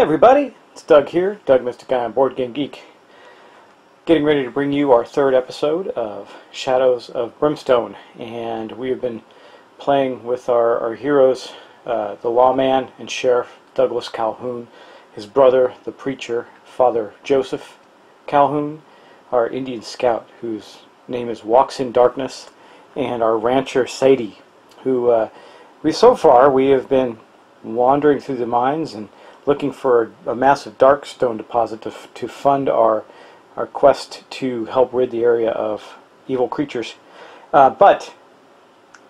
everybody, it's Doug here, Doug Mystic Guy on Board Game Geek. Getting ready to bring you our third episode of Shadows of Brimstone, and we have been playing with our heroes, the lawman and sheriff Douglas Calhoun, his brother, the preacher, Father Joseph Calhoun, our Indian scout, whose name is Walks in Darkness, and our rancher Sadie, who so far we have been wandering through the mines and looking for a massive darkstone deposit to fund our quest to help rid the area of evil creatures. But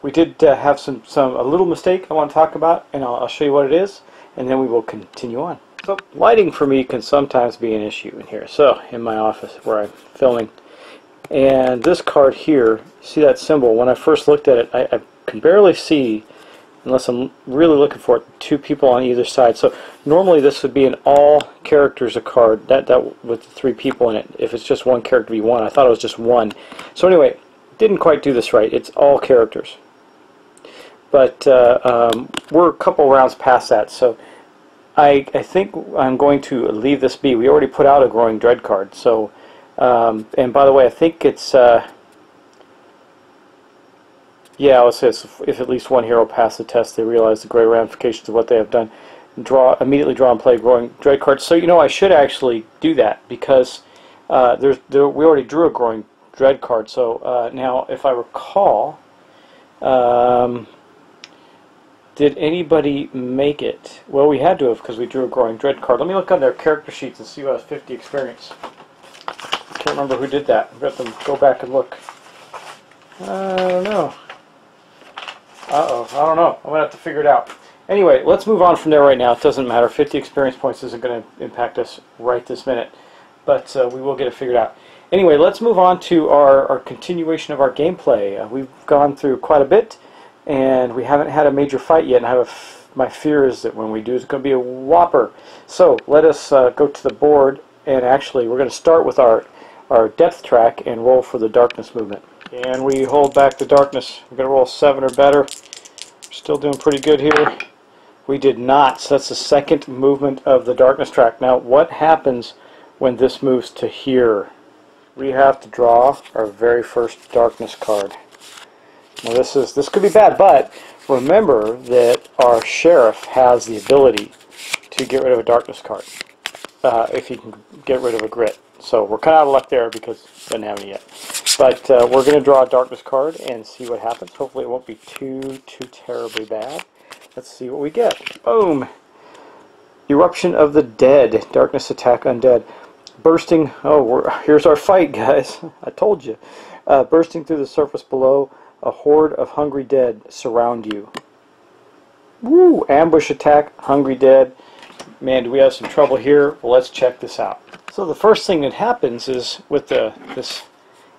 we did have a little mistake I want to talk about, and I'll show you what it is, and then we will continue on. So lighting for me can sometimes be an issue in here. So in my office where I'm filming, and this card here, see that symbol? When I first looked at it, I can barely see, unless I'm really looking for it, two people on either side. So normally this would be an all characters a card that with the three people in it. If it's just one character, it'd be one. I thought it was just one. So anyway, didn't quite do this right. It's all characters. But we're a couple rounds past that, so I think I'm going to leave this be. We already put out a Growing Dread card. So and by the way, I think it's yeah, let's say if at least one hero passed the test, they realize the great ramifications of what they have done. Immediately draw and play Growing Dread cards. So you know, I should actually do that because we already drew a Growing Dread card. So now, if I recall, did anybody make it? Well, we had to have because we drew a Growing Dread card. Let me look on their character sheets and see who has 50 experience. I can't remember who did that. We have to go back and look. I don't know. Uh-oh, I don't know. I'm going to have to figure it out. Anyway, let's move on from there right now. It doesn't matter. 50 experience points isn't going to impact us right this minute, but we will get it figured out. Anyway, let's move on to our continuation of our gameplay. We've gone through quite a bit, and we haven't had a major fight yet, and my fear is that when we do, it's going to be a whopper. So let us go to the board, and actually we're going to start with our depth track and roll for the darkness movement. And we hold back the darkness. We're going to roll 7 or better. We're still doing pretty good here. We did not, so that's the second movement of the darkness track. Now, what happens when this moves to here? We have to draw our very first darkness card. Now, this could be bad, but remember that our sheriff has the ability to get rid of a darkness card if he can get rid of a grit. So we're kind of out of luck there because he doesn't have any yet. But we're going to draw a darkness card and see what happens. Hopefully it won't be too terribly bad. Let's see what we get. Boom! Eruption of the Dead. Darkness attack undead. Bursting. Oh, here's our fight, guys. I told you. Bursting through the surface below. A horde of hungry dead surround you. Woo! Ambush attack. Hungry dead. Man, do we have some trouble here? Well, let's check this out. So the first thing that happens is with this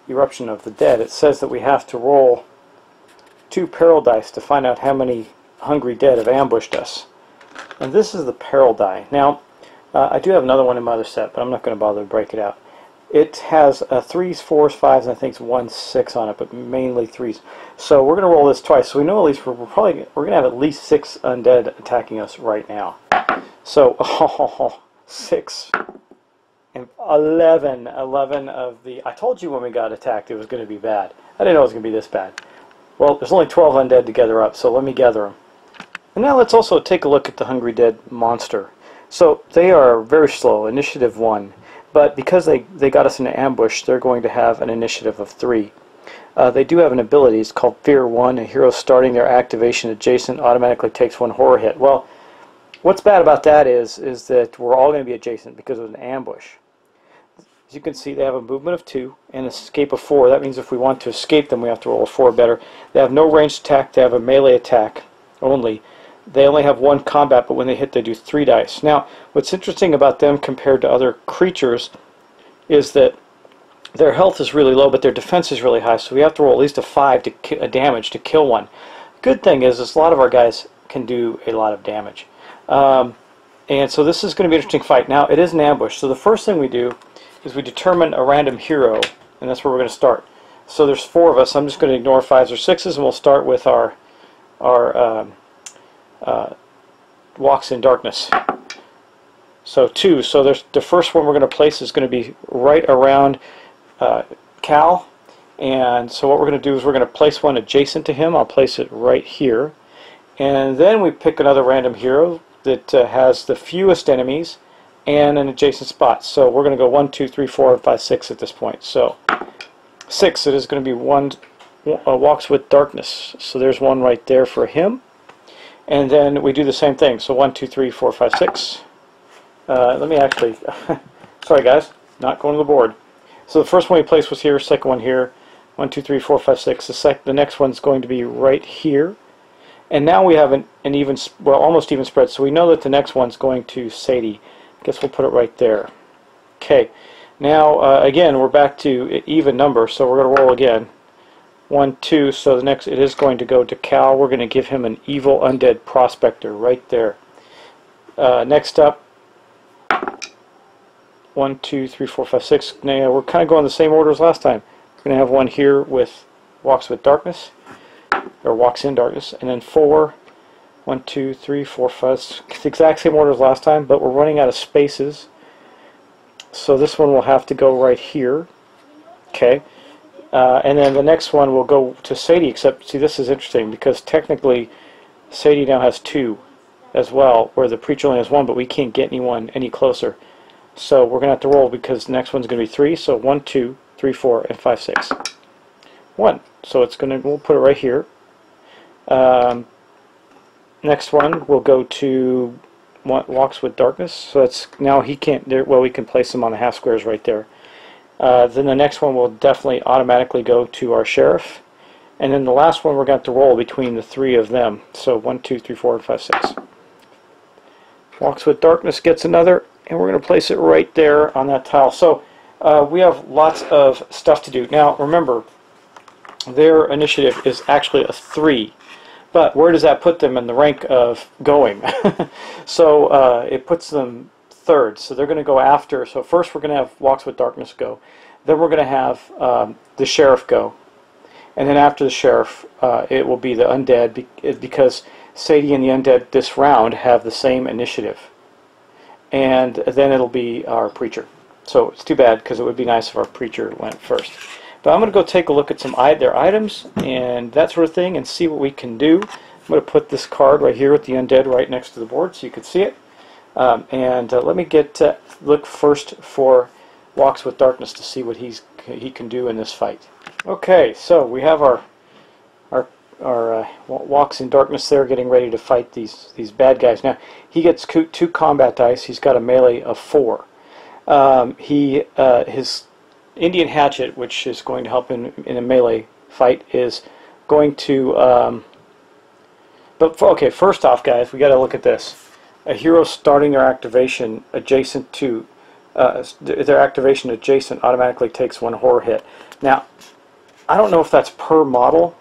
Eruption of the Dead, it says that we have to roll 2 peril dice to find out how many hungry dead have ambushed us. And this is the peril die. Now, I do have another one in my other set, but I'm not going to bother to break it out. It has 3s, 4s, 5s, and I think 1 6 on it, but mainly 3s. So we're going to roll this twice. So we know at least we're going to have at least 6 undead attacking us right now. So 6 and 11 of the... I told you when we got attacked it was going to be bad. I didn't know it was going to be this bad. Well, there's only 12 undead to gather up, so let me gather them. And now let's also take a look at the hungry dead monster. So they are very slow, initiative 1. But because they got us in an ambush, they're going to have an initiative of 3. They do have an ability. It's called Fear 1. A hero starting their activation adjacent automatically takes 1 horror hit. Well, what's bad about that is that we're all going to be adjacent because of an ambush. As you can see, they have a movement of 2 and an escape of 4. That means if we want to escape them, we have to roll a 4 better. They have no ranged attack. They have a melee attack only. They only have 1 combat, but when they hit, they do 3 dice. Now, what's interesting about them compared to other creatures is that their health is really low, but their defense is really high, so we have to roll at least a 5 damage to kill one. Good thing is a lot of our guys can do a lot of damage. And so this is going to be an interesting fight. Now, it is an ambush, so the first thing we do is we determine a random hero, and that's where we're going to start. So there's 4 of us. I'm just going to ignore 5s or 6s, and we'll start with our Walks in Darkness. So 2. So there's the first one we're going to place is going to be right around Cal. And so what we're going to do is we're going to place one adjacent to him. I'll place it right here. And then we pick another random hero that has the fewest enemies and an adjacent spot. So we're going to go 1, 2, 3, 4, and 5, 6 at this point. So 6, it is going to be one walks with darkness. So there's one right there for him. And then we do the same thing. So 1, 2, 3, 4, 5, 6. Let me actually, sorry guys, not going to the board. So the first one we placed was here, second one here. 1, 2, 3, 4, 5, 6. The next one's going to be right here. And now we have an even, well, almost even spread. So we know that the next one's going to Sadie. I guess we'll put it right there. Okay. Now, again, we're back to even number. So we're going to roll again. 1, 2. So the next, it is going to go to Cal. We're going to give him an evil undead prospector right there. Next up, 1, 2, 3, 4, 5, 6. Now, we're kind of going the same order as last time. We're going to have one here with walks with darkness, or walks in darkness, and then 4, 1, 2, 3, 4, 5. It's the exact same order as last time, but we're running out of spaces. So this one will have to go right here. Okay. And then the next one will go to Sadie, except, see, this is interesting, because technically Sadie now has 2 as well, where the preacher only has 1, but we can't get anyone any closer. So we're going to have to roll, because the next one's going to be 3, so 1, 2, 3, 4, and 5, 6. 1. So it's going to, we'll put it right here. Next one will go to walks with darkness. So that's, now he can't, well, we can place him on the half squares right there. Then the next one will definitely automatically go to our sheriff. And then the last one we're going to have to roll between the 3 of them. So 1, 2, 3, 4, and 5, 6. Walks with darkness gets another, and we're going to place it right there on that tile. So we have lots of stuff to do. Now remember, their initiative is actually a 3. But where does that put them in the rank of going? So it puts them 3rd. So they're going to go after. So first we're going to have Walks with Darkness go. Then we're going to have the Sheriff go. And then after the Sheriff, it will be the Undead, because Sadie and the Undead this round have the same initiative. And then it'll be our Preacher. So it's too bad, because it would be nice if our Preacher went first. But I'm going to go take a look at some their items and that sort of thing and see what we can do. I'm going to put this card right here with the Undead right next to the board so you can see it. Let me look first for Walks with Darkness to see what he can do in this fight. Okay, so we have our Walks in Darkness there, getting ready to fight these bad guys. Now he gets 2 combat dice. He's got a melee of 4. His Indian Hatchet, which is going to help in a melee fight, is going to... okay, first off, guys, we got to look at this. A hero starting their activation adjacent to... their activation adjacent automatically takes 1 horror hit. Now, I don't know if that's per model,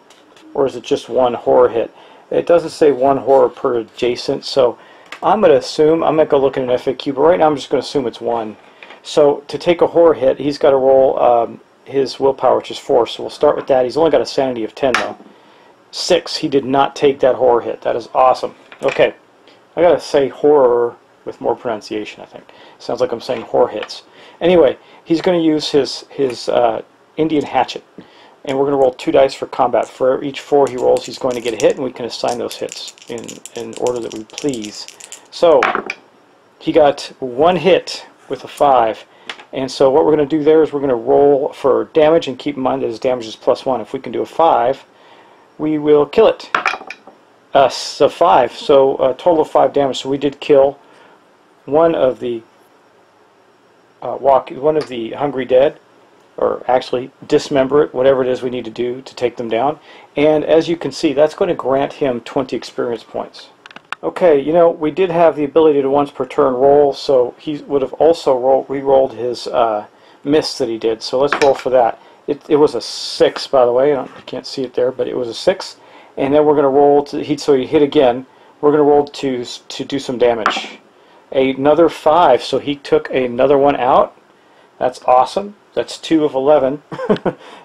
or is it just 1 horror hit. It doesn't say 1 horror per adjacent, so I'm going to assume... I'm going to go look at an FAQ, but right now I'm just going to assume it's 1. So to take a horror hit, he's got to roll his willpower, which is 4. So we'll start with that. He's only got a sanity of 10, though. 6. He did not take that horror hit. That is awesome. Okay. I got to say horror with more pronunciation, I think. Sounds like I'm saying horror hits. Anyway, he's going to use his Indian Hatchet. And we're going to roll 2 dice for combat. For each 4 he rolls, he's going to get a hit, and we can assign those hits in order that we please. So he got 1 hit with a 5, and so what we're going to do there is we're going to roll for damage, and keep in mind that his damage is +1. If we can do a 5, we will kill it. So 5, so a total of 5 damage. So we did kill one of the hungry dead, or actually dismember it, whatever it is we need to do to take them down. And as you can see, that's going to grant him 20 experience points. Okay, you know, we did have the ability to once per turn roll, so he would have also re-rolled his miss that he did. So let's roll for that. It was a 6, by the way. I can't see it there, but it was a 6. And then we're going to roll so he hit again. We're going to roll to do some damage. Another 5, so he took another one out. That's awesome. That's 2 of 11,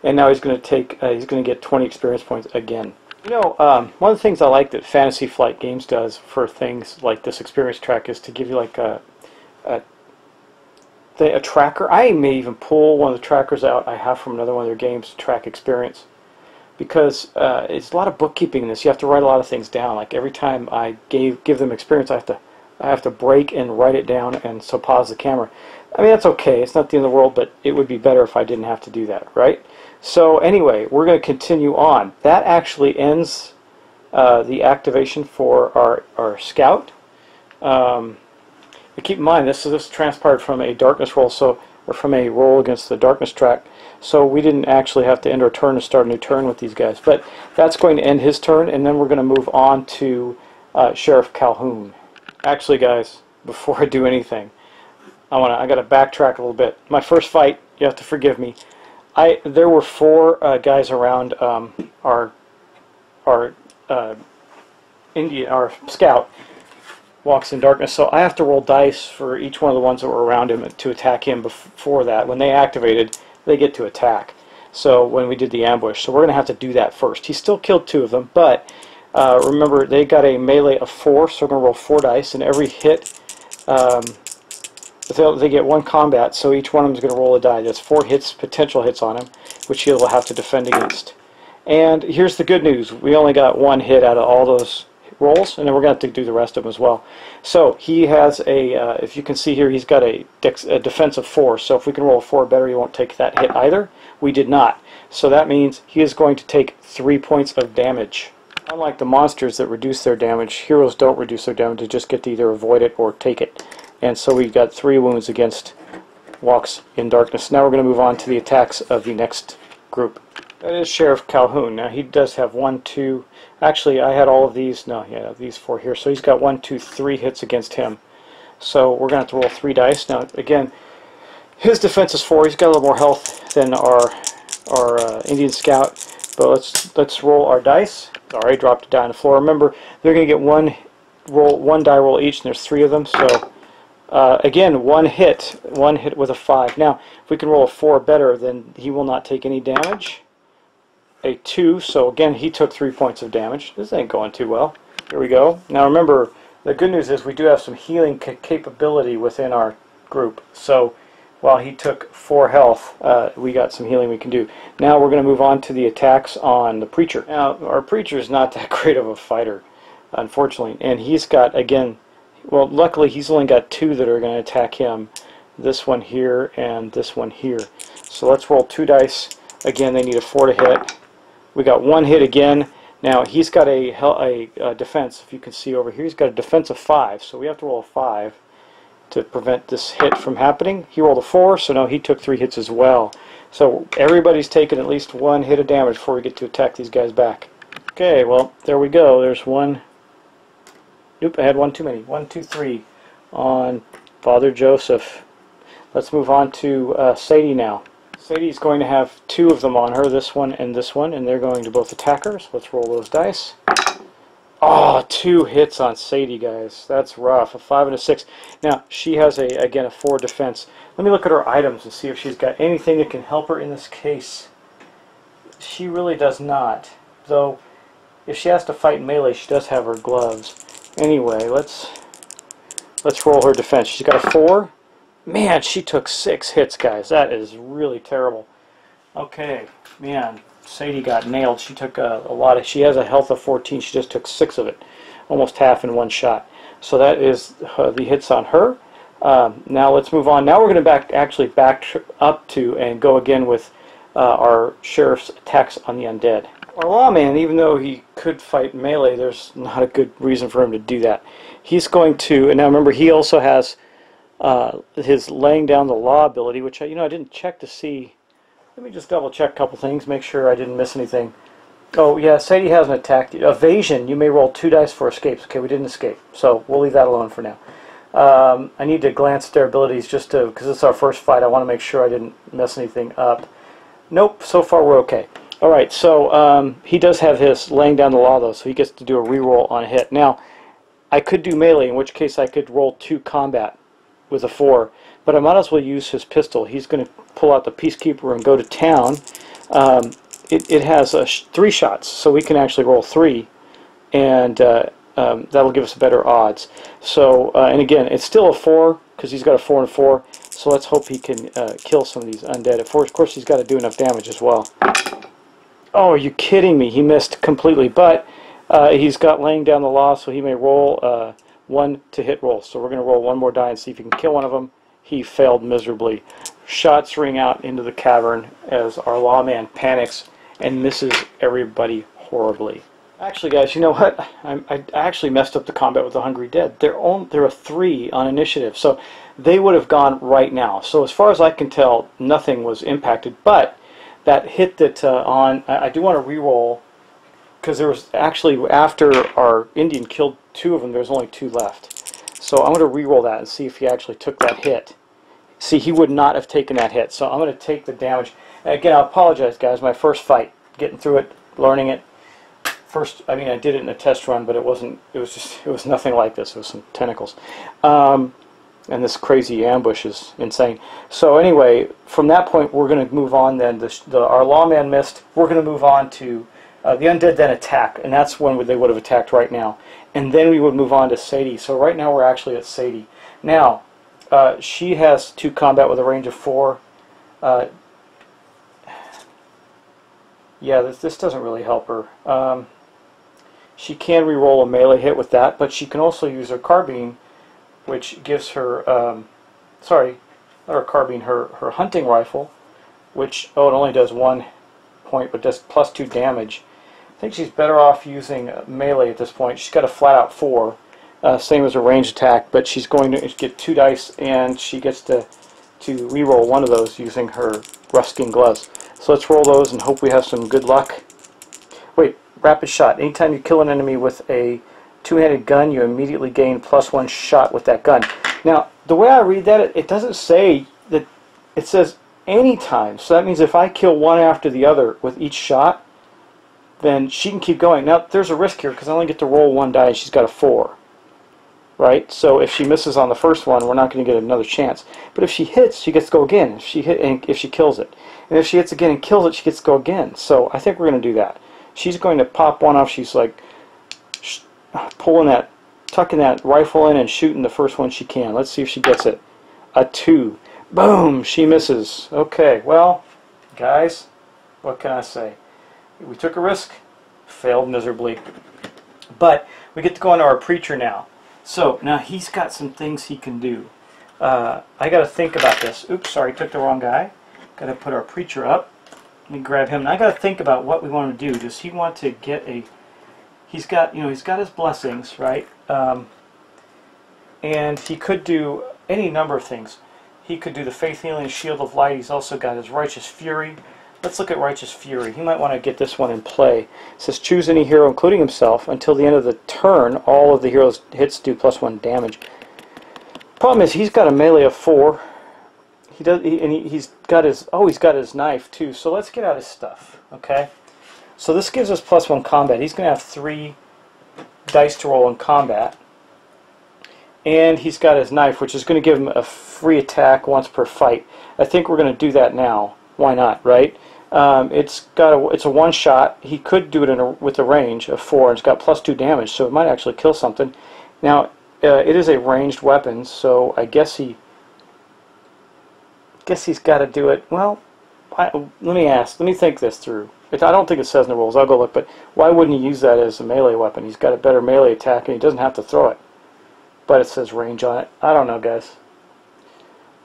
and now he's going to get 20 experience points again. You know, one of the things I like that Fantasy Flight Games does for things like this experience track is to give you like a tracker. I may even pull one of the trackers out I have from another one of their games to track experience, because it's a lot of bookkeeping in this. You have to write a lot of things down. Like every time I give them experience, I have to break and write it down, and so pause the camera. I mean, that's okay. It's not the end of the world, but it would be better if I didn't have to do that, right? So anyway, we're going to continue on. That actually ends the activation for our scout. But keep in mind, this transpired from a darkness roll, or from a roll against the darkness track. So we didn't actually have to end our turn and start a new turn with these guys. But that's going to end his turn, and then we're going to move on to Sheriff Calhoun. Actually, guys, before I do anything, I got to backtrack a little bit. My first fight, you have to forgive me. There were 4 guys around our scout. Walks in darkness, so I have to roll dice for each one of the ones that were around him to attack him. Before that, when they activated, they get to attack. So when we did the ambush, so we're going to have to do that first. He still killed 2 of them, but remember, they got a melee of 4, so we're going to roll 4 dice, and every hit, they get 1 combat, so each one of them is going to roll a die. That's 4 hits, potential hits on him, which he'll have to defend against. And here's the good news: we only got 1 hit out of all those rolls, and then we're going to have to do the rest of them as well. So he has if you can see here, he's got a defense of 4, so if we can roll a 4 or better, he won't take that hit either. We did not. So that means he is going to take 3 points of damage. Unlike the monsters that reduce their damage, heroes don't reduce their damage, they just get to either avoid it or take it. And so we got 3 wounds against Walks in Darkness. Now we're going to move on to the attacks of the next group. That is Sheriff Calhoun. Now he does have 1, 2... Actually, I had all of these. No, yeah, these 4 here. So he's got 1, 2, 3 hits against him. So we're going to have to roll 3 dice. Now, again, his defense is 4. He's got a little more health than our Indian Scout. But let's roll our dice. Sorry, dropped it down on the floor. Remember, they're going to get 1 die roll each, and there's 3 of them. So again, one hit with a 5. Now, if we can roll a 4 or better, then he will not take any damage. A 2, so again, he took 3 points of damage. This ain't going too well. Here we go. Now remember, the good news is we do have some healing capability within our group. So while he took 4 health, we got some healing we can do. Now we're going to move on to the attacks on the Preacher. Now, our Preacher is not that great of a fighter, unfortunately. And he's got, again, well, luckily he's only got 2 that are going to attack him. This one here and this one here. So let's roll 2 dice. Again, they need a 4 to hit. We got 1 hit again. Now he's got a defense, if you can see over here, he's got a defense of 5, so we have to roll a 5 to prevent this hit from happening. He rolled a 4, so now he took 3 hits as well. So everybody's taken at least 1 hit of damage before we get to attack these guys back. Okay, well, there we go. There's 1. Nope, I had 1 too many. 1, 2, 3 on Father Joseph. Let's move on to Sadie now. Sadie's going to have 2 of them on her, this one, and they're going to both attack her. So let's roll those dice. Oh, 2 hits on Sadie, guys. That's rough. A 5 and a 6. Now, she has, again, a 4 defense. Let me look at her items and see if she's got anything that can help her in this case. She really does not. Though, if she has to fight in melee, she does have her gloves. Anyway, let's roll her defense. She's got a 4. Man, she took 6 hits, guys. That is really terrible. Okay, man, Sadie got nailed. She took a lot of... She has a health of 14. She just took 6 of it. Almost half in one shot. So that is the hits on her. Now let's move on. Now we're going to actually back up to and go again with our sheriff's attacks on the undead. Our lawman, even though he could fight melee, there's not a good reason for him to do that. He's going to... And now remember, he also has... his laying down the law ability, which I didn't check to see. Let me just double check a couple things, make sure I didn't miss anything. Oh yeah, Sadie hasn't attacked you. Evasion, you may roll 2 dice for escapes. Okay, we didn't escape, so we'll leave that alone for now. I need to glance at their abilities just to, because it's our first fight, I want to make sure I didn't mess anything up. Nope, so far we're okay. Alright, so he does have his laying down the law though, so he gets to do a reroll on a hit. Now, I could do melee, in which case I could roll 2 combat with a 4, but I might as well use his pistol. He's going to pull out the Peacekeeper and go to town. It has 3 shots, so we can actually roll 3, and that'll give us better odds. So, and again, it's still a 4, because he's got a 4 and 4. So let's hope he can kill some of these undead. Of course, he's got to do enough damage as well. Oh, are you kidding me? He missed completely, but he's got laying down the law, so he may roll 1 to hit roll. So we're going to roll one more die and see if he can kill one of them. He failed miserably. Shots ring out into the cavern as our lawman panics and misses everybody horribly. Actually, guys, you know what? I actually messed up the combat with the Hungry Dead. There are 3 on initiative, so they would have gone right now. So as far as I can tell, nothing was impacted, but that hit that I do want to re-roll, because there was actually, after our Indian killed 2 of them, there's only 2 left. So I'm going to re-roll that and see if he actually took that hit. See, he would not have taken that hit, so I'm going to take the damage. And again, I apologize, guys. My first fight, getting through it, learning it. First, I mean, I did it in a test run, but it was nothing like this. It was some tentacles. And this crazy ambush is insane. So anyway, from that point, we're going to move on then. Our lawman missed. We're going to move on to the undead then attack, and that's when they would have attacked right now. And then we would move on to Sadie. So right now we're actually at Sadie. Now, she has 2 combat with a range of 4. Yeah, this doesn't really help her. She can re-roll a melee hit with that, but she can also use her carbine, which gives her, sorry, not her carbine, her hunting rifle, which, it only does 1 point, but does +2 damage. I think she's better off using melee at this point. She's got a flat-out 4, same as a ranged attack, but she's going to get 2 dice, and she gets to re-roll 1 of those using her rough-skin gloves. So let's roll those and hope we have some good luck. Wait, rapid shot. Anytime you kill an enemy with a 2-handed gun, you immediately gain +1 shot with that gun. Now, the way I read that, it doesn't say that, it says anytime. So that means if I kill one after the other with each shot, then she can keep going. Now, there's a risk here because I only get to roll 1 die and she's got a 4. Right? So if she misses on the first one, we're not going to get another chance. But if she hits, she gets to go again. If she kills it. And if she hits again and kills it, she gets to go again. So I think we're going to do that. She's going to pop one off. She's like tucking that rifle in and shooting the first one she can. Let's see if she gets it. A 2. Boom! She misses. Okay, well, guys, what can I say? We took a risk, failed miserably. But we get to go into our preacher now. So now he's got some things he can do. I got to think about this. Oops, sorry, took the wrong guy. Got to put our preacher up. Let me grab him. And I got to think about what we want to do. Does he want to get a? He's got his blessings, right? And he could do any number of things. He could do the faith healing, shield of light. He's also got his righteous fury. Let's look at righteous fury. He might want to get this one in play. It says choose any hero, including himself, until the end of the turn. All of the hero's hits do +1 damage. Problem is, he's got a melee of 4. He's got his knife too. So let's get out his stuff. Okay. So this gives us +1 combat. He's going to have 3 dice to roll in combat, and he's got his knife, which is going to give him a free attack once per fight. I think we're going to do that now. Why not, right? It's a 1 shot. He could do it with a range of 4, and it's got +2 damage, so it might actually kill something. Now, it is a ranged weapon, so I guess he's got to do it. Well, let me think this through. I don't think it says in the rules. I'll go look, but why wouldn't he use that as a melee weapon? He's got a better melee attack, and he doesn't have to throw it. But it says range on it. I don't know, guys.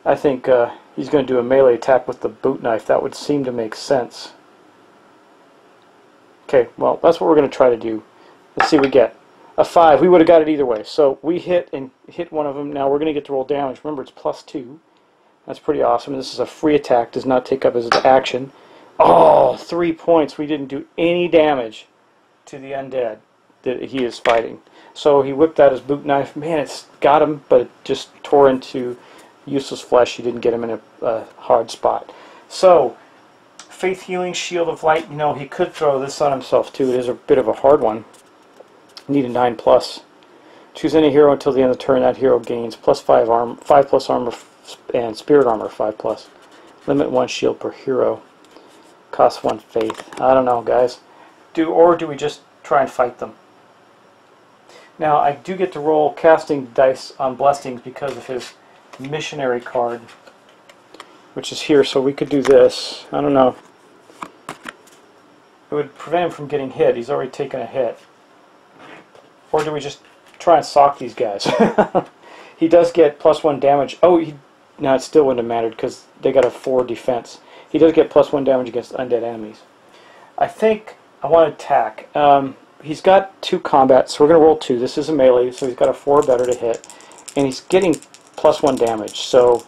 I think he's going to do a melee attack with the boot knife. That would seem to make sense. Okay, well, that's what we're going to try to do. Let's see what we get. A 5. We would have got it either way. So we hit one of them. Now we're going to get to roll damage. Remember, it's +2. That's pretty awesome. And this is a free attack. Does not take up his action. Oh, 3 points. We didn't do any damage to the undead that he is fighting. So he whipped out his boot knife. Man, it's got him, but it just tore into useless flesh. He didn't get him in a hard spot. So, faith healing, shield of light. He could throw this on himself too. It is a bit of a hard one. Need a 9+. Choose any hero until the end of the turn. That hero gains +5 armor, 5+ armor, and spirit armor 5+. Limit 1 shield per hero. Costs 1 faith. I don't know, guys. Do we just try and fight them? Now, I do get to roll casting dice on blessings because of his missionary card, which is here, so we could do this. I don't know. It would prevent him from getting hit. He's already taken a hit. Or do we just try and sock these guys? He does get +1 damage. Oh, no, it still wouldn't have mattered because they got a 4 defense. He does get +1 damage against undead enemies. I think I want to attack. He's got 2 combat, so we're going to roll 2. This is a melee, so he's got a 4 better to hit. And he's getting +1 damage. So,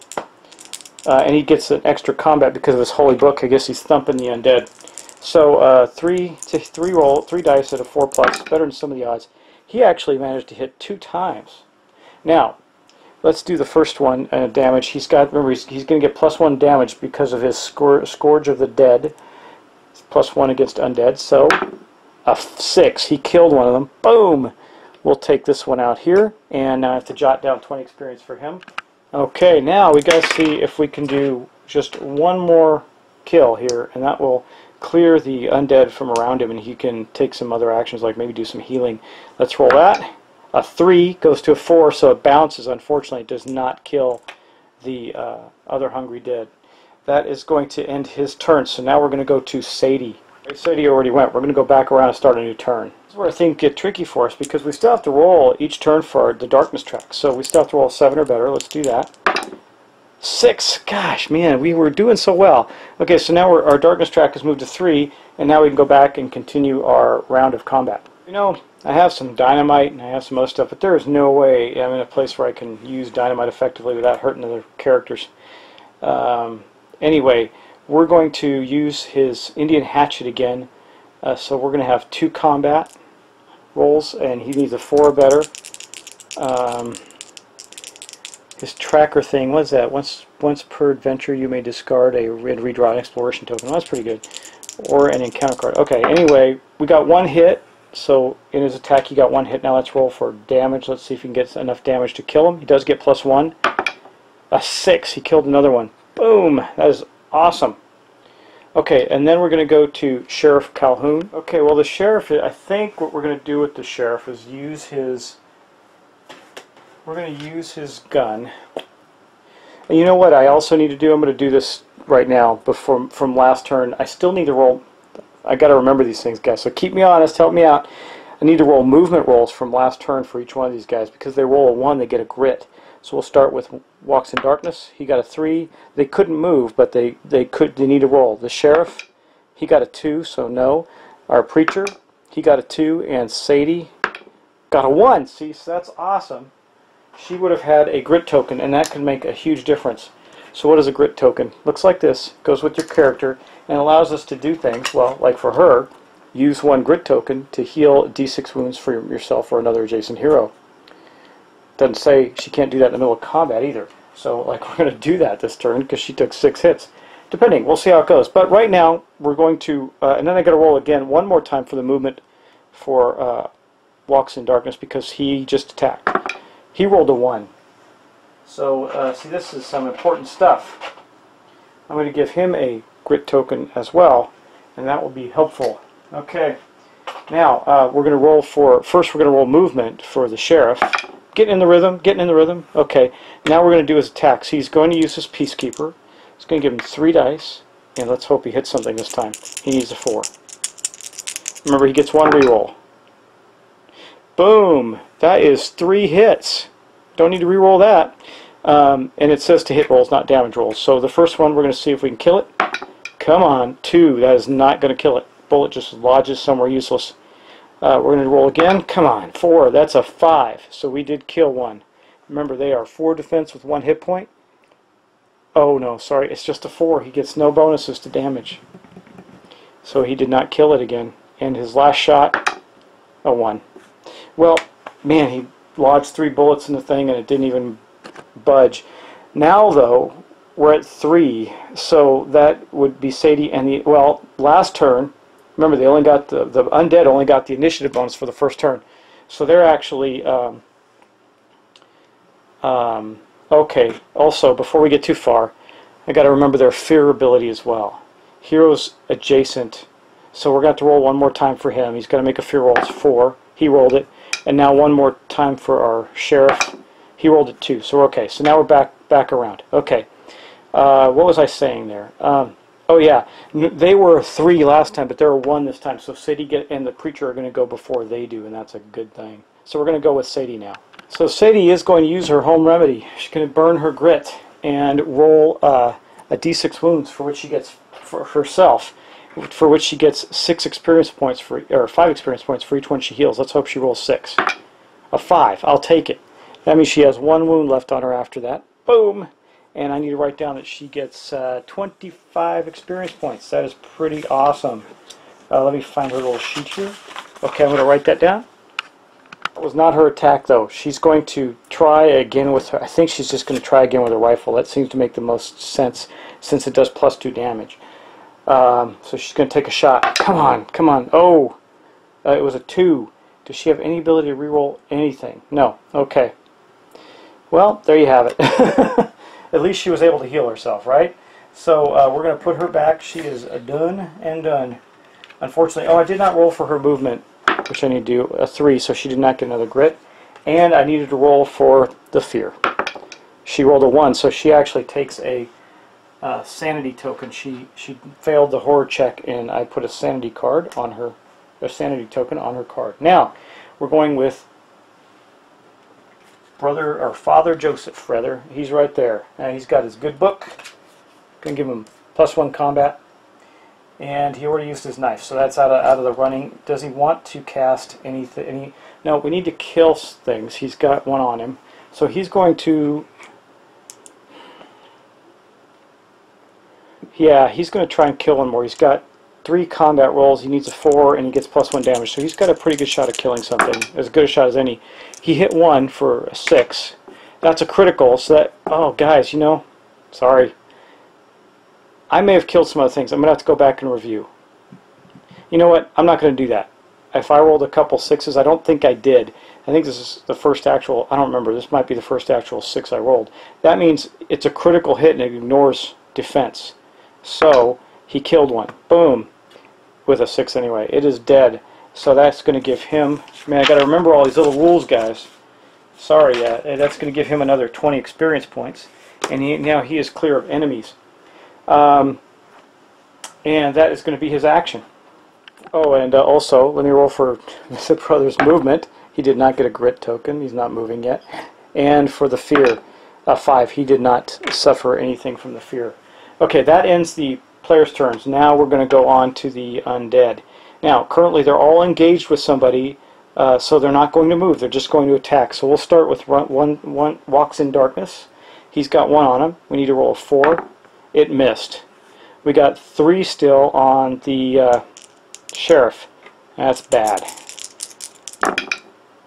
and he gets an extra combat because of his holy book. I guess he's thumping the undead. So 3 dice at a 4+, better than some of the odds. He actually managed to hit 2 times. Now, let's do the first one, damage. He's got, remember, he's going to get +1 damage because of his Scourge of the Dead. It's +1 against undead, so a 6. He killed one of them. Boom! We'll take this one out here, and now I have to jot down 20 experience for him. Okay, now we got to see if we can do just one more kill here, and that will clear the undead from around him, and he can take some other actions, like maybe do some healing. Let's roll that. A 3 goes to a 4, so it bounces. Unfortunately, it does not kill the other hungry dead. That is going to end his turn, so now we're going to go to Sadie. Sadie already went. We're going to go back around and start a new turn. This is where things get tricky for us, because we still have to roll each turn for the darkness track. So we still have to roll 7 or better. Let's do that. 6. Gosh, man, we were doing so well. Okay, so now our darkness track has moved to 3, and now we can go back and continue our round of combat. You know, I have some dynamite and I have some other stuff, but there is no way I'm in a place where I can use dynamite effectively without hurting other characters. Anyway, we're going to use his Indian hatchet again, so we're going to have 2 combat rolls, and he needs a 4 or better. His tracker thing, what is that? Once per adventure you may discard a redraw an exploration token. Well, that's pretty good. Or an encounter card. Okay, anyway, we got 1 hit, so in his attack he got 1 hit. Now let's roll for damage. Let's see if he can get enough damage to kill him. He does get +1. A 6. He killed another one. Boom! That is awesome. Okay, and then we're going to go to Sheriff Calhoun. Okay, well the sheriff, I think what we're going to do with the sheriff is use his... We're going to use his gun. And you know what I also need to do? I'm going to do this right now before, from last turn. I still need to roll... I got to remember these things, guys, so keep me honest, help me out. I need to roll movement rolls from last turn for each one of these guys, because they roll a 1, they get a grit. So we'll start with Walks in Darkness. He got a 3. They couldn't move, but they need to roll. The sheriff, he got a 2, so no. Our preacher, he got a 2, and Sadie got a 1. See, so that's awesome. She would have had a grit token, and that could make a huge difference. So what is a grit token? Looks like this. Goes with your character and allows us to do things, well, like for her, use 1 grit token to heal D6 wounds for yourself or another adjacent hero. Doesn't say she can't do that in the middle of combat either. So, like, we're going to do that this turn because she took 6 hits. Depending, we'll see how it goes. But right now, we're going to, and then I got to roll again one more time for the movement for Walks in Darkness because he just attacked. He rolled a 1. So, see, this is some important stuff. I'm going to give him a grit token as well, and that will be helpful. Okay. Now, we're going to roll for, first we're going to roll movement for the sheriff. Getting in the rhythm, getting in the rhythm. Okay, now we're going to do his attacks. He's going to use his Peacekeeper. It's going to give him 3 dice, and let's hope he hits something this time. He needs a 4. Remember, he gets 1 reroll. Boom! That is 3 hits. Don't need to reroll that. And it says to hit rolls, not damage rolls. So the first one, we're going to see if we can kill it. Come on, 2. That is not going to kill it. Bullet just lodges somewhere useless. We're going to roll again. Come on, 4. That's a 5. So we did kill 1. Remember, they are 4 defense with 1 hit point. Oh no, sorry, it's just a 4. He gets no bonuses to damage. So he did not kill it again. And his last shot, a 1. Well, man, he lodged 3 bullets in the thing and it didn't even budge. Now, though, we're at 3. So that would be Sadie and the, well, last turn, remember, they only got the undead only got the initiative bonus for the first turn, so they're actually okay. Also, before we get too far, I got to remember their fear ability as well. Heroes adjacent, so we're going to have to roll 1 more time for him. He's got to make a fear roll. It's 4. He rolled it, and now 1 more time for our sheriff. He rolled a 2, so we're okay. So now we're back around. Okay. What was I saying there? Oh yeah, they were 3 last time, but they were 1 this time. So Sadie and the preacher are going to go before they do, and that's a good thing. So we're going to go with Sadie now. So Sadie is going to use her home remedy. She's going to burn her grit and roll a d6 wounds for which she gets for herself, for which she gets 6 experience points or 5 experience points for each one she heals. Let's hope she rolls 6. A 5. I'll take it. That means she has 1 wound left on her after that. Boom. And I need to write down that she gets 25 experience points. That is pretty awesome. Let me find her little sheet here. Okay, I'm going to write that down. That was not her attack, though. She's going to try again with her. I think she's just going to try again with her rifle. That seems to make the most sense since it does +2 damage. So she's going to take a shot. Come on, come on. Oh, it was a 2. Does she have any ability to reroll anything? No. Okay. Well, there you have it. At least she was able to heal herself, right? So we're going to put her back. She is done and done. Unfortunately, oh, I did not roll for her movement, which I need to do, a 3, so she did not get another grit. And I needed to roll for the fear. She rolled a 1, so she actually takes a sanity token. She failed the horror check, and I put a sanity card on her, a sanity token on her card. Now, we're going with Brother or Father Joseph, rather. He's right there. Now he's got his good book. Gonna give him +1 combat, and he already used his knife, so that's out of the running. Does he want to cast anything? No, we need to kill things. He's got 1 on him, so he's going to. Yeah, he's going to try and kill 1 more. He's got 3 combat rolls. He needs a 4, and he gets +1 damage. So he's got a pretty good shot at killing something, as good a shot as any. He hit 1 for a 6. That's a critical. So that, oh guys, you know, sorry. I may have killed some other things. I'm gonna have to go back and review. You know what? I'm not gonna do that. If I rolled a couple 6s, I don't think I did. I think this is the first actual. I don't remember. This might be the first actual 6 I rolled. That means it's a critical hit and it ignores defense. So he killed 1. Boom. With a 6 anyway. It is dead. So that's going to give him... Man, I got to remember all these little rules, guys. Sorry, that's going to give him another 20 experience points. And now he is clear of enemies. And that is going to be his action. Oh, and also, let me roll for the brother's movement. He did not get a grit token. He's not moving yet. And for the fear, 5. He did not suffer anything from the fear. Okay, that ends the player's turns. Now we're going to go on to the undead. Now, currently they're all engaged with somebody, so they're not going to move. They're just going to attack. So we'll start with one walks in darkness. He's got 1 on him. We need to roll a 4. It missed. We got 3 still on the sheriff. That's bad.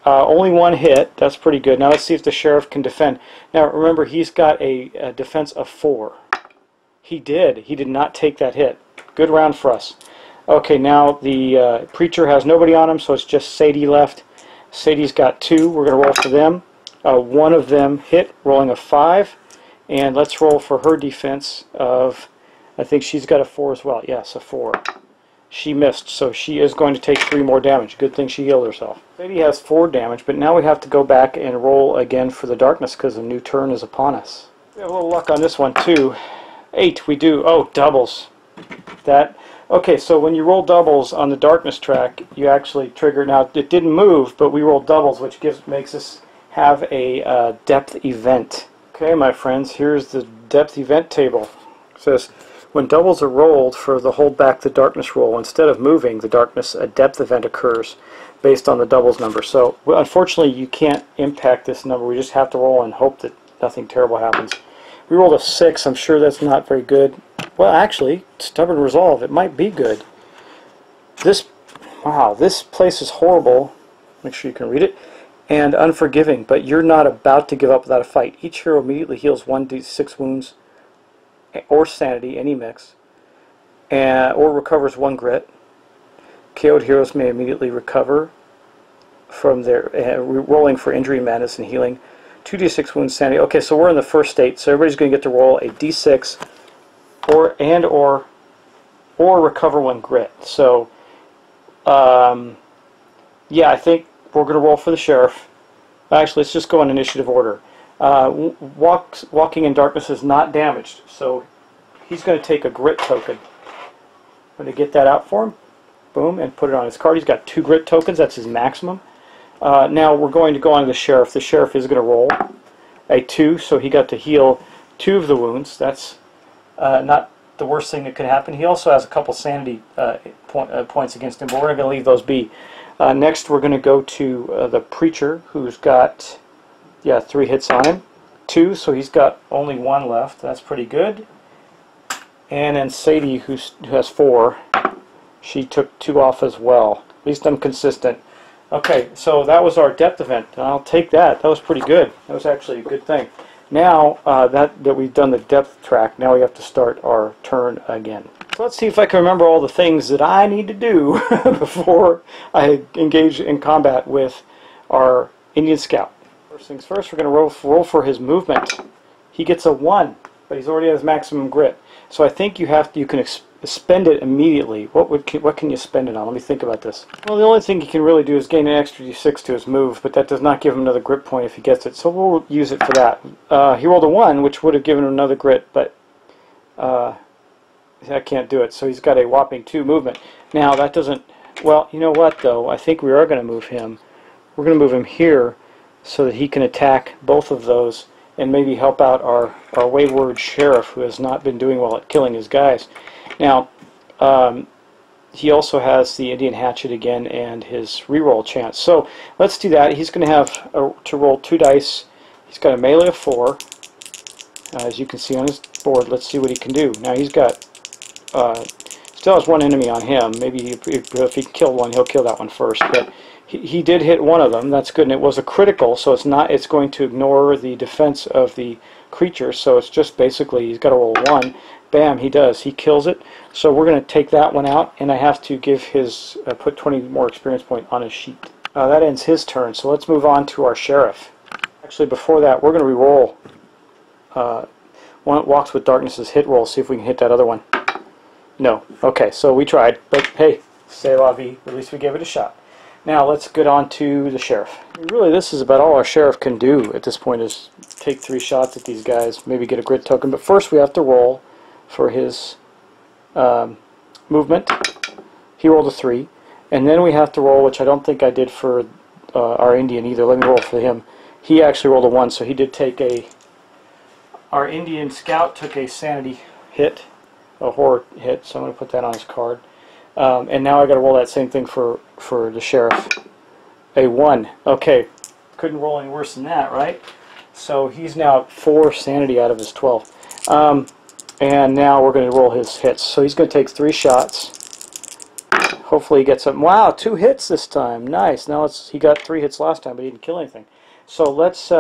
Only 1 hit. That's pretty good. Now let's see if the sheriff can defend. Now remember, he's got a defense of 4. He did. He did not take that hit. Good round for us. Okay, now the preacher has nobody on him, so it's just Sadie left. Sadie's got 2. We're going to roll for them. 1 of them hit, rolling a 5. And let's roll for her defense of, I think she's got a 4 as well. Yes, a 4. She missed, so she is going to take 3 more damage. Good thing she healed herself. Sadie has 4 damage, but now we have to go back and roll again for the darkness because a new turn is upon us. We have a little luck on this one, too. 8, we do. Oh, doubles. That. Okay, so when you roll doubles on the darkness track, you actually trigger. Now, it didn't move, but we rolled doubles, which makes us have a depth event. Okay, my friends, here's the depth event table. It says, when doubles are rolled for the hold back the darkness roll, instead of moving the darkness, a depth event occurs based on the doubles number. So, unfortunately, you can't impact this number. We just have to roll and hope that nothing terrible happens. We rolled a 6. I'm sure that's not very good. Well, actually, stubborn resolve. It might be good. Wow, this place is horrible. Make sure you can read it. And unforgiving, but you're not about to give up without a fight. Each hero immediately heals 1d6 wounds or sanity, any mix, or recovers 1 grit. KO'd heroes may immediately recover from their rolling for injury, madness, and healing. 2d6 wounds, sanity. Okay, so we're in the first state, so everybody's going to get to roll a d6 or recover 1 grit. So, yeah, I think we're going to roll for the sheriff. Actually, let's just go in initiative order. Walking in darkness is not damaged, so he's going to take a grit token. I'm going to get that out for him. Boom, and put it on his card. He's got 2 grit tokens. That's his maximum. Now we're going to go on to the sheriff. The sheriff is going to roll a 2, so he got to heal 2 of the wounds. That's not the worst thing that could happen. He also has a couple sanity points against him, but we're going to leave those be. Next, we're going to go to the preacher, who's got 3 hits on him. 2, so he's got only 1 left. That's pretty good. And then Sadie, who has 4, she took 2 off as well. At least I'm consistent. Okay, so that was our depth event. I'll take that. That was pretty good. That was actually a good thing. Now that we've done the depth track, now we have to start our turn again. So let's see if I can remember all the things that I need to do before I engage in combat with our Indian Scout. First things first, we're going to roll for his movement. He gets a 1, but he's already at his maximum grit. So I think you can spend it immediately. What can you spend it on? Let me think about this. Well, the only thing he can really do is gain an extra d6 to his move, but that does not give him another grit point if he gets it. So we'll use it for that. He rolled a 1, which would have given him another grit, but I can't do it. So he's got a whopping 2 movement. Now that doesn't. Well, you know what though? I think we are going to move him. We're going to move him here so that he can attack both of those and maybe help out our wayward sheriff, who has not been doing well at killing his guys. Now, he also has the Indian Hatchet again and his reroll chance. So let's do that. He's going to have to roll 2 dice. He's got a melee of 4, as you can see on his board. Let's see what he can do. Now he's got still has 1 enemy on him. Maybe if he can kill one, he'll kill that one first. But he did hit one of them. That's good, and it was a critical. So it's going to ignore the defense of the creature. So it's just basically he's got to roll 1. Bam, he does. He kills it. So we're going to take that one out, and I have to give his put 20 more experience point on his sheet. That ends his turn. So let's move on to our sheriff. Actually, before that, we're going to re-roll Walks with Darkness's hit roll. See if we can hit that other one. No. Okay, so we tried, but hey, c'est la vie. At least we gave it a shot. Now let's get on to the sheriff. Really, this is about all our sheriff can do at this point, is take 3 shots at these guys, maybe get a grit token. But first we have to roll for his movement. He rolled a 3. And then we have to roll, which I don't think I did for our Indian either. Let me roll for him. He actually rolled a 1, so he did take a... Our Indian Scout took a sanity hit, a horror hit, so I'm going to put that on his card. And now I got to roll that same thing for the sheriff. A 1. Okay, couldn't roll any worse than that, right? So he's now at 4 sanity out of his 12. And now we're going to roll his hits. So he's going to take 3 shots. Hopefully he gets something. Wow, 2 hits this time. Nice. Now he got 3 hits last time, but he didn't kill anything. So let's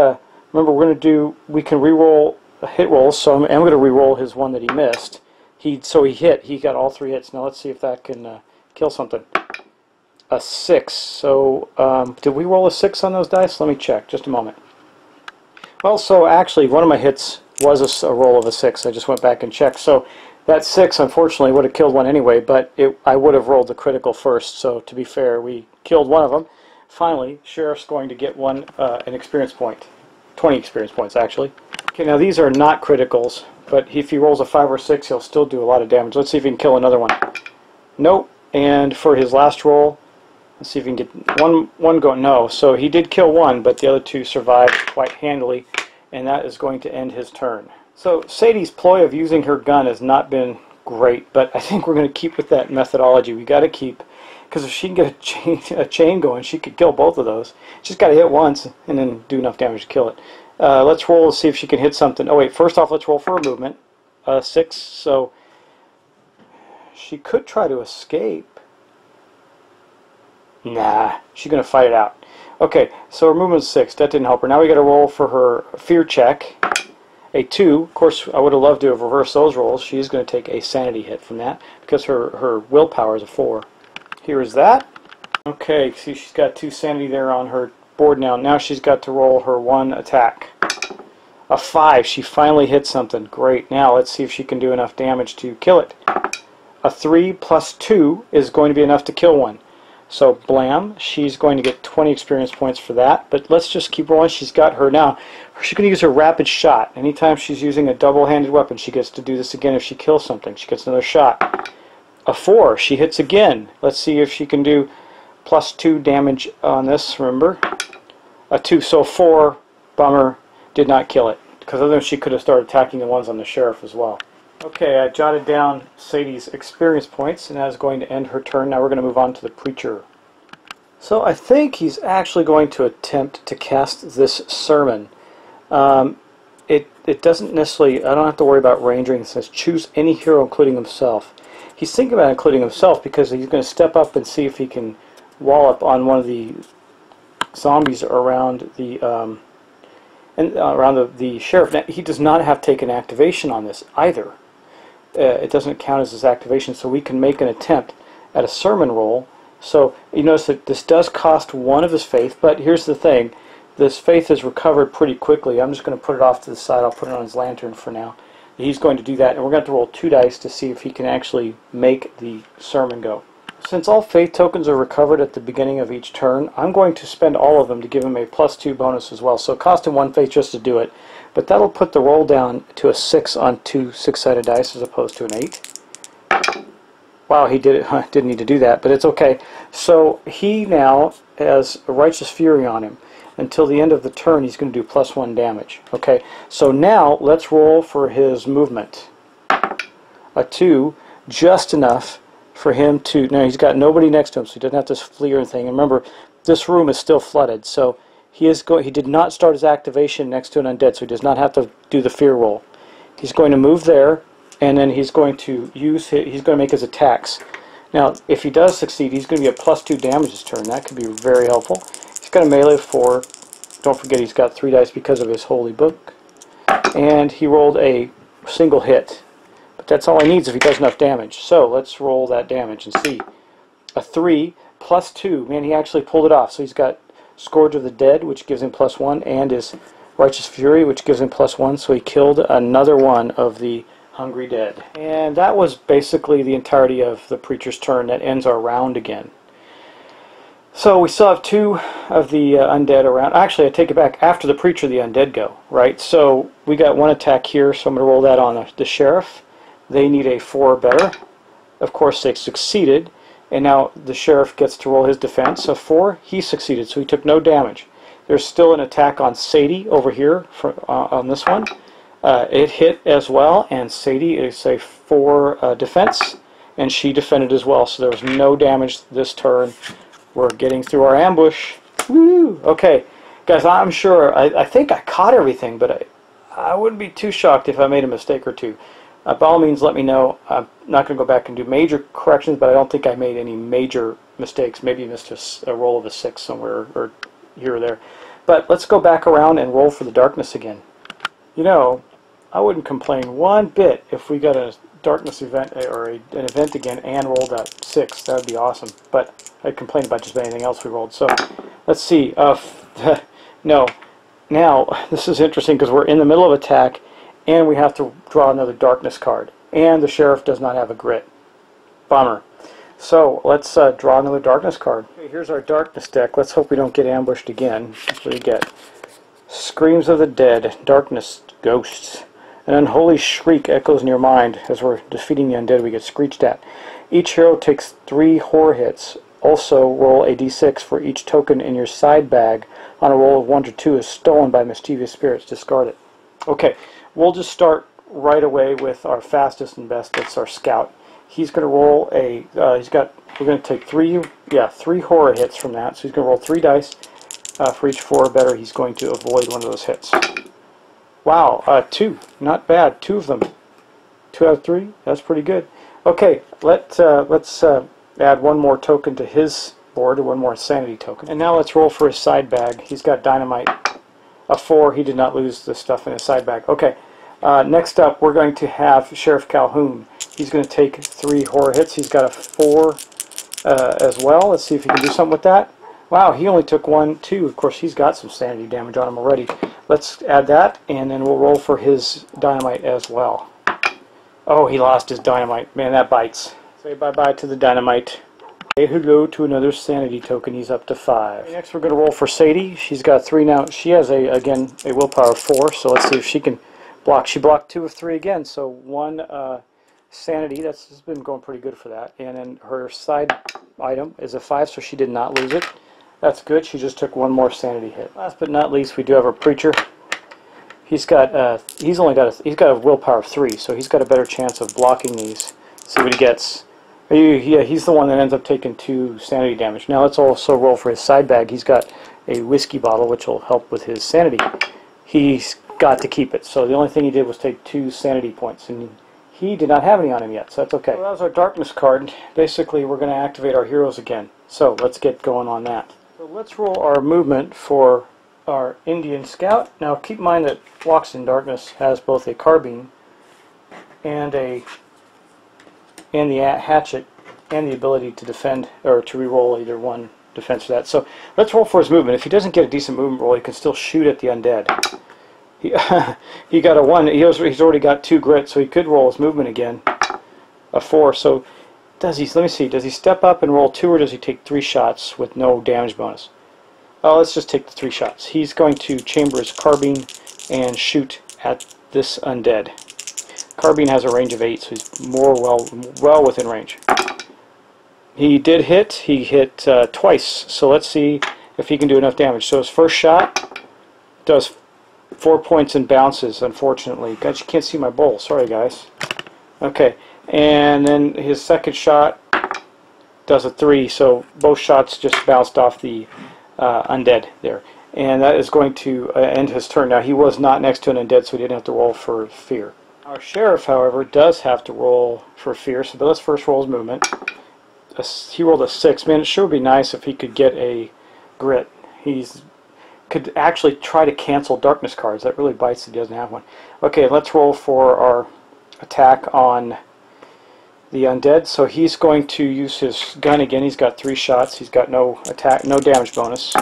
remember we can re-roll hit rolls. So I'm going to re-roll his one that he missed. So he hit. He got all 3 hits. Now let's see if that can kill something. A 6. So did we roll a 6 on those dice? Let me check. Just a moment. Well, so actually one of my hits was a roll of a 6. I just went back and checked. So that 6 unfortunately would have killed one anyway, but I would have rolled the critical first. So to be fair, we killed one of them. Finally, sheriff's going to get an experience point. 20 experience points actually. Okay, now these are not criticals, but if he rolls a 5 or 6, he'll still do a lot of damage. Let's see if he can kill another one. Nope. And for his last roll, let's see if he can get one going. No. So he did kill one, but the other 2 survived quite handily, and that is going to end his turn. So Sadie's ploy of using her gun has not been great, but I think we're going to keep with that methodology. We got to keep, because if she can get a chain going, she could kill both of those. She's got to hit once and then do enough damage to kill it. Let's roll to see if she can hit something. Oh wait, first off, let's roll for a movement. 6. So she could try to escape. Nah, she's going to fight it out. Okay, so her movement's 6. That didn't help her. Now we got to roll for her fear check. A 2. Of course, I would have loved to have reversed those rolls. She's going to take a sanity hit from that because her willpower is a 4. Here is that. Okay, see, she's got 2 sanity there on her board now. Now she's got to roll her 1 attack. A 5. She finally hit something. Great. Now let's see if she can do enough damage to kill it. A 3 plus 2 is going to be enough to kill one. So blam, she's going to get 20 experience points for that. But let's just keep rolling. She's got her now. She's going to use her rapid shot. Anytime she's using a double-handed weapon, she gets to do this again if she kills something. She gets another shot. A 4, she hits again. Let's see if she can do +2 damage on this, remember? A 2, so 4, bummer, did not kill it. Because otherwise she could have started attacking the ones on the sheriff as well. Okay, I jotted down Sadie's experience points, and that is going to end her turn. Now we're going to move on to the preacher. So I think he's actually going to attempt to cast this sermon. It doesn't necessarily, I don't have to worry about ranging. It says choose any hero including himself. He's thinking about including himself because he's going to step up and see if he can wallop on one of the zombies around the the sheriff. Now, he does not have to take an activation on this either. It doesn't count as his activation, so we can make an attempt at a sermon roll. So you notice that this does cost 1 of his faith, but here's the thing. This faith is recovered pretty quickly. I'm just going to put it off to the side. I'll put it on his lantern for now. He's going to do that, and we're going to have to roll 2 dice to see if he can actually make the sermon go. Since all faith tokens are recovered at the beginning of each turn, I'm going to spend all of them to give him a +2 bonus as well. So it cost him 1 faith just to do it. But that'll put the roll down to a 6 on 2 6-sided dice as opposed to an 8. Wow, he did it. Didn't need to do that, but it's okay. So he now has a Righteous Fury on him. Until the end of the turn, he's going to do +1 damage. Okay, so now let's roll for his movement. A 2, just enough for him to... Now, he's got nobody next to him, so he doesn't have to flee or anything. And remember, this room is still flooded, so he did not start his activation next to an undead, so he does not have to do the fear roll. He's going to move there, and then he's going to he's going to make his attacks. Now, if he does succeed, he's going to get +2 damage this turn. That could be very helpful. He's got a melee of 4. Don't forget he's got 3 dice because of his holy book. And he rolled a single hit. But that's all he needs if he does enough damage. So let's roll that damage and see. A 3 +2. Man, he actually pulled it off. So he's got Scourge of the Dead, which gives him +1, and his Righteous Fury, which gives him +1. So he killed another one of the hungry dead. And that was basically the entirety of the preacher's turn. That ends our round again. So we still have 2 of the undead around. Actually, I take it back. After the preacher, the undead go, right? So we got 1 attack here, so I'm going to roll that on the sheriff. They need a 4 or better. Of course, they succeeded. And now the sheriff gets to roll his defense. A 4, he succeeded, so he took no damage. There's still an attack on Sadie over here on this one. It hit as well, and Sadie is a 4 defense, and she defended as well, so there was no damage this turn. We're getting through our ambush. Woo! Okay, guys, I'm sure, I think I caught everything, but I wouldn't be too shocked if I made a mistake or two. By all means, let me know. I'm not going to go back and do major corrections, but I don't think I made any major mistakes. Maybe missed a roll of a 6 somewhere, or here or there. But let's go back around and roll for the darkness again. You know, I wouldn't complain one bit if we got a darkness event, or an event again, and rolled a 6. That would be awesome. But I'd complain about just about anything else we rolled. So, let's see. No. Now, this is interesting because we're in the middle of attack, and we have to draw another darkness card. And the sheriff does not have a grit. Bummer. So, let's draw another darkness card. Okay, here's our darkness deck. Let's hope we don't get ambushed again. That's what we get. Screams of the Dead, Darkness, Ghosts. An unholy shriek echoes in your mind. As we're defeating the undead, we get screeched at. Each hero takes 3 horror hits. Also, roll a d6 for each token in your side bag. On a roll of 1 to 2 is stolen by mischievous spirits. Discard it. Okay, we'll just start right away with our fastest and best. That's our scout. He's going to roll a. We're going to take 3 horror hits from that. So he's going to roll 3 dice. For each 4 or better, he's going to avoid one of those hits. Wow, 2. Not bad. 2 of them. 2 out of 3. That's pretty good. Okay, let's add 1 more token to his board, 1 more sanity token. And now let's roll for his side bag. He's got dynamite. A 4. He did not lose the stuff in his side bag. Okay, next up we're going to have Sheriff Calhoun. He's going to take 3 horror hits. He's got a 4 as well. Let's see if he can do something with that. Wow, he only took 1, 2. Of course, he's got some sanity damage on him already. Let's add that, and then we'll roll for his dynamite as well. Oh, he lost his dynamite. Man, that bites. Say bye-bye to the dynamite. Say hello to another sanity token. He's up to 5. Next we're going to roll for Sadie. She's got 3 now. She has, again, a willpower of 4, so let's see if she can block. She blocked 2 of 3 again, so 1 sanity. That's been going pretty good for that. And then her side item is a 5, so she did not lose it. That's good. She just took 1 more sanity hit. Last but not least, we do have our preacher. He's got he's got a willpower of 3, so he's got a better chance of blocking these. See what he gets. Yeah, he's the one that ends up taking 2 sanity damage. Now let's also roll for his side bag. He's got a whiskey bottle, which will help with his sanity. He's got to keep it, so the only thing he did was take 2 sanity points, and he did not have any on him yet, so that's okay. So that was our darkness card. Basically, we're going to activate our heroes again. So let's get going on that. So let's roll our movement for our Indian Scout. Now keep in mind that Walks in Darkness has both a carbine and the hatchet and the ability to defend, or to re-roll either one defense for that. So let's roll for his movement. If he doesn't get a decent movement roll, he can still shoot at the undead. He got a 1. He's already got 2 grit, so he could roll his movement again. A 4. So does he? Let me see. Does he step up and roll 2, or does he take 3 shots with no damage bonus? Oh, let's just take the 3 shots. He's going to chamber his carbine and shoot at this undead. Carbine has a range of 8, so he's well within range. He did hit. He hit twice. So let's see if he can do enough damage. So his first shot does 4 points and bounces, unfortunately. God, you can't see my bowl. Sorry, guys. Okay. And then his second shot does a 3, so both shots just bounced off the undead there. And that is going to end his turn. Now, he was not next to an undead, so he didn't have to roll for fear. Our sheriff, however, does have to roll for fear, so let's first roll his movement. He rolled a 6. Man, it sure would be nice if he could get a grit. Could actually try to cancel darkness cards. That really bites if he doesn't have one. Okay, let's roll for our attack on the undead. So he's going to use his gun again. He's got 3 shots. He's got no damage bonus.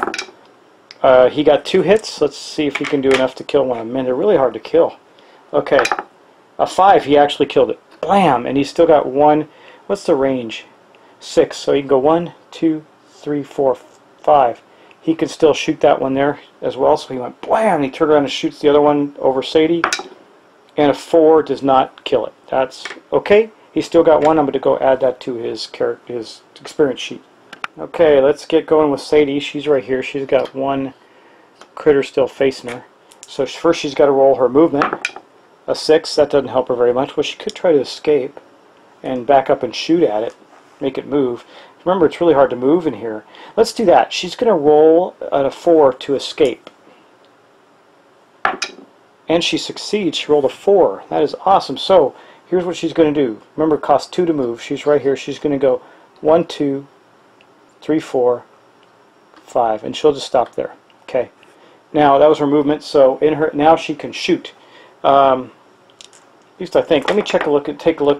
He got 2 hits. Let's see if he can do enough to kill one of them. Man, they're really hard to kill. Okay, a 5. He actually killed it. Blam! And he's still got 1. What's the range? 6. So he can go 1, 2, 3, 4, 5. He can still shoot that one there as well. So he went blam! And he turned around and shoots the other one over Sadie. And a 4 does not kill it. That's okay. He's still got 1. I'm going to go add that to his experience sheet. Okay, let's get going with Sadie. She's right here. She's got 1 critter still facing her. So first she's got to roll her movement. A 6. That doesn't help her very much. Well, she could try to escape and back up and shoot at it. Make it move. Remember, it's really hard to move in here. Let's do that. She's going to roll at a 4 to escape. And she succeeds. She rolled a 4. That is awesome. So here's what she's going to do. Remember, it costs 2 to move. She's right here. She's going to go 1, 2, 3, 4, 5, and she'll just stop there. Okay. Now that was her movement. So now she can shoot. At least I think. Let me take a look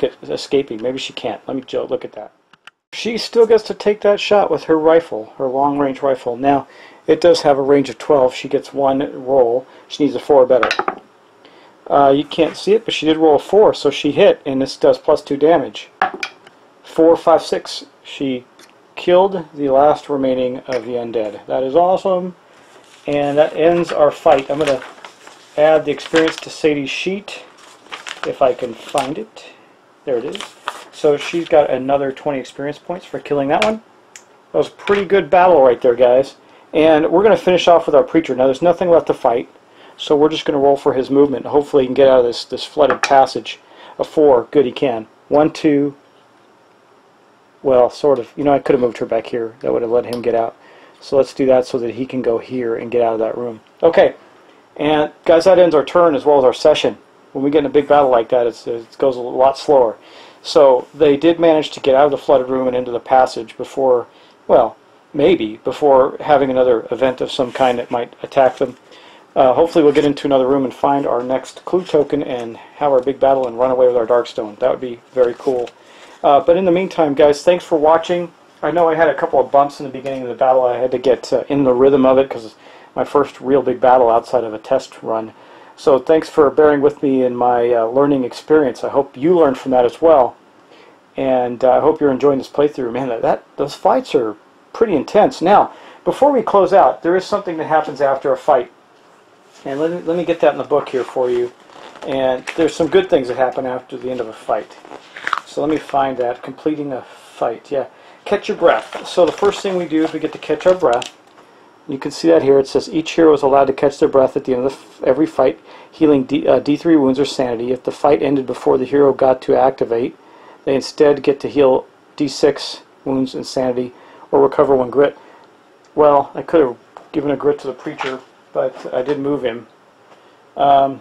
at escaping. Maybe she can't. Let me look at that. She still gets to take that shot with her rifle, her long-range rifle. Now, it does have a range of 12. She gets 1 roll. She needs a 4 or better. You can't see it, but she did roll a 4, so she hit, and this does +2 damage. 4, 5, 6. She killed the last remaining of the undead. That is awesome, and that ends our fight. I'm going to add the experience to Sadie's sheet, if I can find it. There it is. So she's got another 20 experience points for killing that one. That was a pretty good battle right there, guys. And we're going to finish off with our preacher. Now, there's nothing left to fight, so we're just going to roll for his movement. Hopefully he can get out of this flooded passage. A 4. Good, he can. 1, 2. Well, sort of. You know, I could have moved her back here. That would have let him get out. So let's do that so that he can go here and get out of that room. Okay. And, guys, that ends our turn as well as our session. When we get in a big battle like that, it goes a lot slower. So they did manage to get out of the flooded room and into the passage before, well, maybe before having another event of some kind that might attack them. Hopefully we'll get into another room and find our next clue token and have our big battle and run away with our Darkstone. That would be very cool. But in the meantime, guys, thanks for watching. I know I had a couple of bumps in the beginning of the battle. I had to get in the rhythm of it because it's my first real big battle outside of a test run. So thanks for bearing with me in my learning experience. I hope you learned from that as well. And I hope you're enjoying this playthrough. Man, those fights are pretty intense. Now, before we close out, there is something that happens after a fight. And let me get that in the book here for you. And there's some good things that happen after the end of a fight. So let me find that. Completing a fight. Yeah. Catch your breath. So the first thing we do is we get to catch our breath. You can see that here. It says each hero is allowed to catch their breath at the end of every fight, healing D3 wounds or sanity. If the fight ended before the hero got to activate, they instead get to heal D6 wounds and sanity or recover 1 grit. Well, I could have given a grit to the preacher, but I did move him. Oh,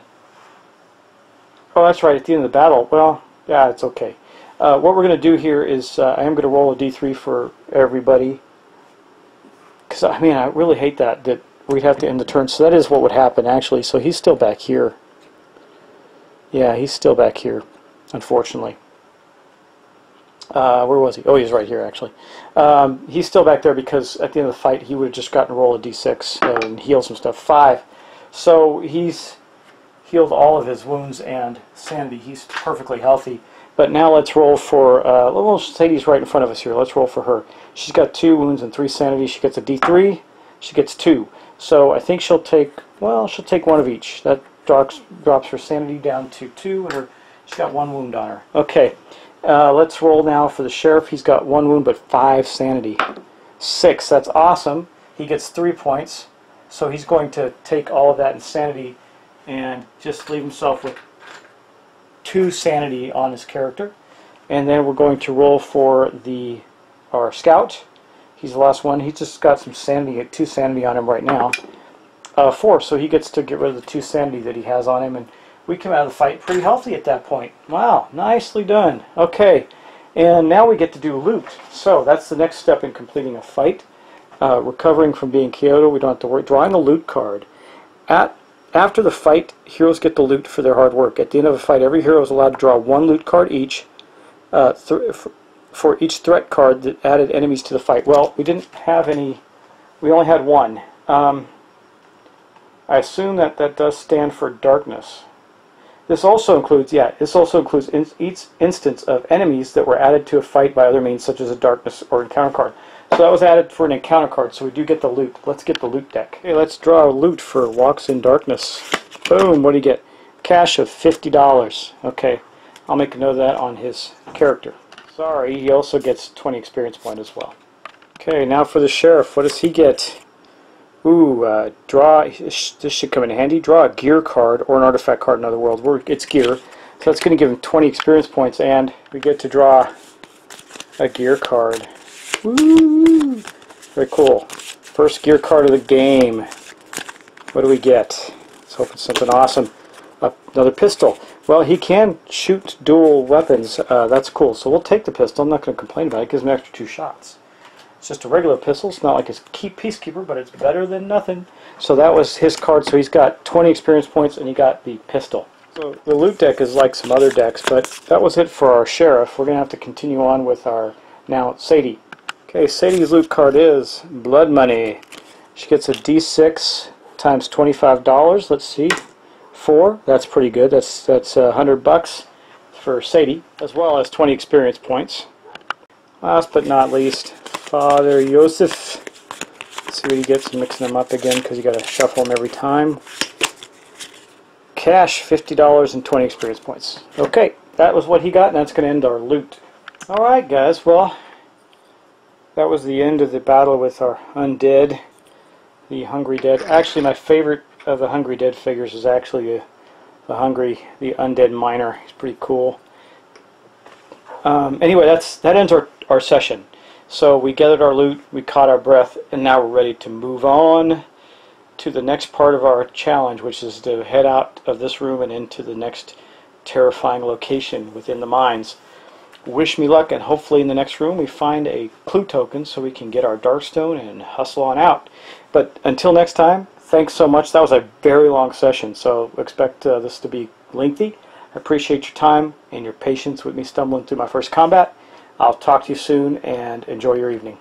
that's right, at the end of the battle. Well, yeah, it's okay. What we're going to do here is I am going to roll a D3 for everybody. Because, I mean, I really hate that we'd have to end the turn. So that is what would happen, actually. So he's still back here. Yeah, he's still back here, unfortunately. Where was he? Oh, he's right here, actually. He's still back there because at the end of the fight, he would have just gotten to roll a D6 and heal some stuff. 5. So he's healed all of his wounds and sanity. He's perfectly healthy. But now let's roll for, well, Sadie's right in front of us here. Let's roll for her. She's got 2 wounds and 3 sanity. She gets a D3. She gets 2. So I think she'll take, well, she'll take 1 of each. That drops her sanity down to 2, and she's got 1 wound on her. Okay, let's roll now for the sheriff. He's got 1 wound but 5 sanity. 6, that's awesome. He gets 3 points. So he's going to take all of that insanity and just leave himself with 2 sanity on his character. And then we're going to roll for our scout. He's the last one. He's just got some sanity, 2 sanity on him right now. 4, so he gets to get rid of the 2 sanity that he has on him, and we come out of the fight pretty healthy at that point. Wow, nicely done. Okay, and now we get to do loot. So that's the next step in completing a fight. Recovering from being Kyoto, we don't have to worry. Drawing a loot card. After the fight, heroes get the loot for their hard work. At the end of a fight, every hero is allowed to draw 1 loot card each for each threat card that added enemies to the fight. Well, we didn't have any. We only had 1. I assume that does stand for darkness. This also includes, each instance of enemies that were added to a fight by other means, such as a darkness or encounter card. So that was added for an encounter card, so we do get the loot. Let's get the loot deck. Okay, let's draw a loot for Walks in Darkness. Boom, what do you get? Cash of $50. Okay, I'll make a note of that on his character. Sorry, he also gets 20 experience points as well. Okay, now for the sheriff, what does he get? Ooh, this should come in handy. Draw a gear card or an artifact card in another world. It's gear, so that's going to give him 20 experience points, and we get to draw a gear card. Woo! Very cool. First gear card of the game. What do we get? Let's hope it's something awesome. Another pistol. Well, he can shoot dual weapons. That's cool. So we'll take the pistol. I'm not going to complain about it. It gives him an extra 2 shots. It's just a regular pistol. It's not like his Peacekeeper, but it's better than nothing. So that was his card. So he's got 20 experience points, and he got the pistol. So the loot deck is like some other decks, but that was it for our sheriff. We're going to have to continue on with our, now, Sadie. Okay, Sadie's loot card is Blood Money. She gets a D6 times $25. Let's see. 4. That's pretty good. That's $100 for Sadie, as well as 20 experience points. Last but not least, Father Joseph. Let's see what he gets. Mixing them up again because you got to shuffle them every time. Cash, $50 and 20 experience points. Okay, that was what he got, and that's going to end our loot. All right, guys. Well, that was the end of the battle with our undead, the Hungry Dead. Actually, my favorite of the Hungry Dead figures is actually the Undead Miner. He's pretty cool. Anyway, that ends our session. So we gathered our loot, we caught our breath, and now we're ready to move on to the next part of our challenge, which is to head out of this room and into the next terrifying location within the mines. Wish me luck, and hopefully in the next room we find a clue token so we can get our Darkstone and hustle on out. But until next time, thanks so much. That was a very long session, so expect this to be lengthy. I appreciate your time and your patience with me stumbling through my first combat. I'll talk to you soon, and enjoy your evening.